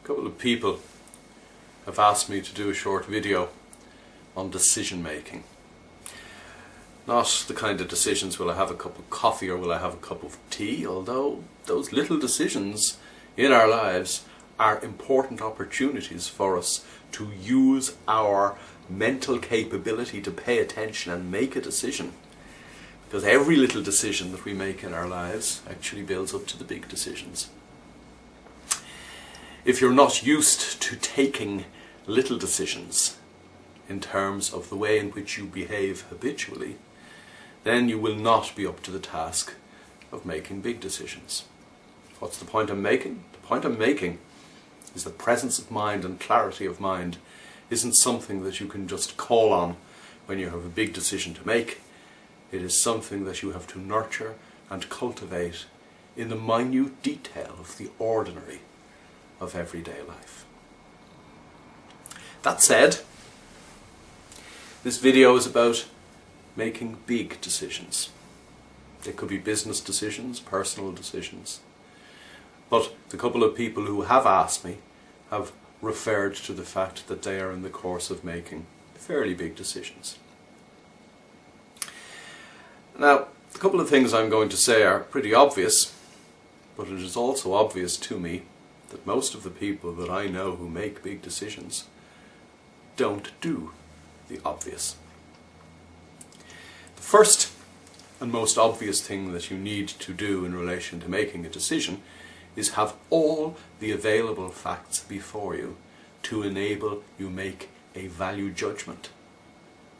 couple of people have asked me to do a short video on decision making. Not the kind of decisions, will I have a cup of coffee or will I have a cup of tea, although those little decisions in our lives are important opportunities for us to use our mental capability to pay attention and make a decision. Because every little decision that we make in our lives actually builds up to the big decisions. If you're not used to taking little decisions in terms of the way in which you behave habitually, then you will not be up to the task of making big decisions. What's the point I'm making? The point I'm making is that presence of mind and clarity of mind isn't something that you can just call on when you have a big decision to make. It is something that you have to nurture and cultivate in the minute detail of the ordinary of everyday life. That said, this video is about making big decisions. It could be business decisions, personal decisions. But the couple of people who have asked me have referred to the fact that they are in the course of making fairly big decisions. Now, the couple of things I'm going to say are pretty obvious, but it is also obvious to me that most of the people that I know who make big decisions don't do the obvious. The first and most obvious thing that you need to do in relation to making a decision is have all the available facts before you to enable you make a value judgment,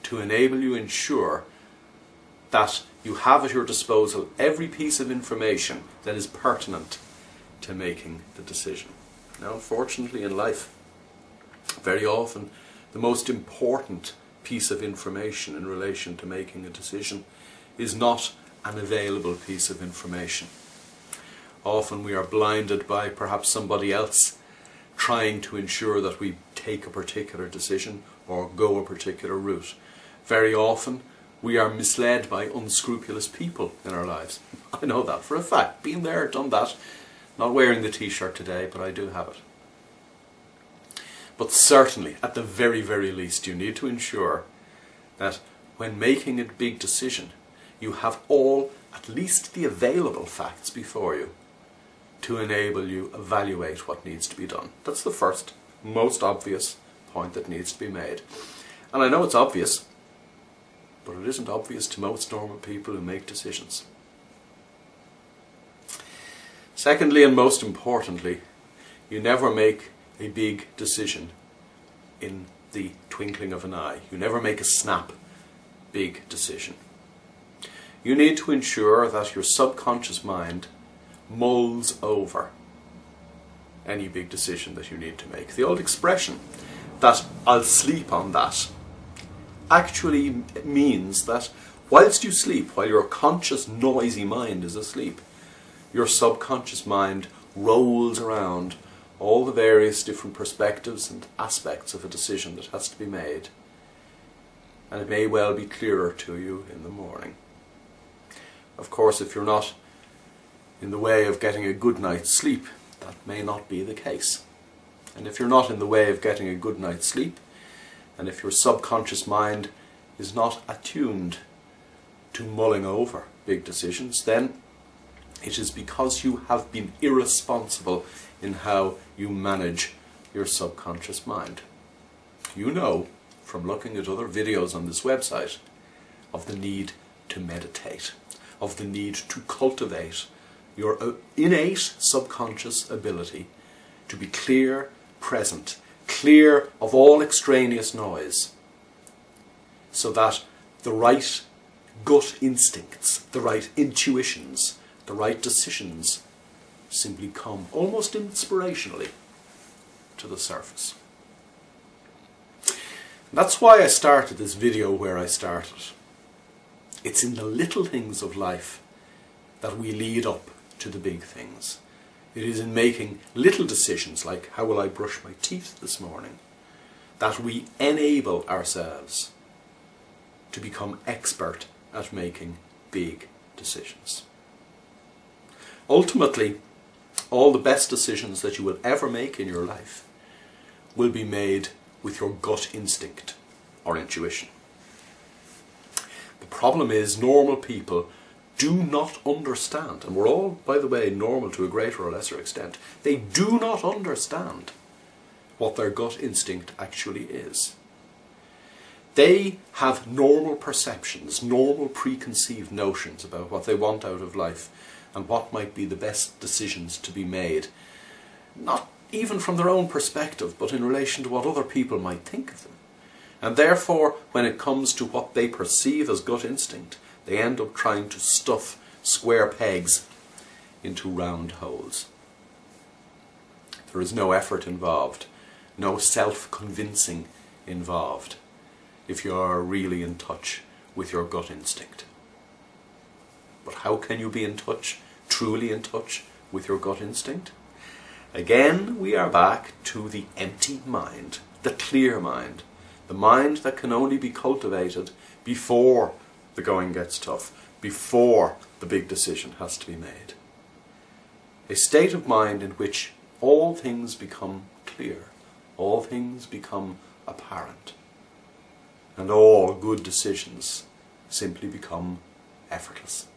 to enable you ensure that you have at your disposal every piece of information that is pertinent to making the decision. Now, unfortunately in life, very often the most important piece of information in relation to making a decision is not an available piece of information. Often we are blinded by perhaps somebody else trying to ensure that we take a particular decision or go a particular route. Very often we are misled by unscrupulous people in our lives. I know that for a fact. Been there, done that. Not wearing the t-shirt today, but I do have it. But certainly, at the very, very least, you need to ensure that when making a big decision, you have all, at least the available facts before you to enable you evaluate what needs to be done. That's the first, most obvious point that needs to be made. And I know it's obvious, but it isn't obvious to most normal people who make decisions. Secondly, and most importantly, you never make a big decision in the twinkling of an eye. You never make a snap big decision. You need to ensure that your subconscious mind mulls over any big decision that you need to make. The old expression that "I'll sleep on that" actually means that whilst you sleep, while your conscious noisy mind is asleep, your subconscious mind rolls around all the various different perspectives and aspects of a decision that has to be made, and it may well be clearer to you in the morning. Of course, if you're not in the way of getting a good night's sleep, that may not be the case. And if you're not in the way of getting a good night's sleep, and if your subconscious mind is not attuned to mulling over big decisions, then it is because you have been irresponsible in how you manage your subconscious mind. You know, from looking at other videos on this website, of the need to meditate, of the need to cultivate your innate subconscious ability to be clear, present, clear of all extraneous noise, so that the right gut instincts, the right intuitions, the right decisions simply come almost inspirationally to the surface. That's why I started this video where I started. It's in the little things of life that we lead up to the big things. It is in making little decisions like how will I brush my teeth this morning that we enable ourselves to become expert at making big decisions. Ultimately, All the best decisions that you will ever make in your life will be made with your gut instinct or intuition. The problem is normal people do not understand, and we're all, by the way, normal to a greater or lesser extent, they do not understand what their gut instinct actually is. They have normal perceptions, normal preconceived notions about what they want out of life and what might be the best decisions to be made, not even from their own perspective, but in relation to what other people might think of them. And therefore, when it comes to what they perceive as gut instinct, they end up trying to stuff square pegs into round holes. There is no effort involved, no self-convincing involved, if you are really in touch with your gut instinct. But how can you be in touch, truly in touch with your gut instinct? Again, we are back to the empty mind, the clear mind, the mind that can only be cultivated before the going gets tough, before the big decision has to be made. A state of mind in which all things become clear, all things become apparent, and all good decisions simply become effortless.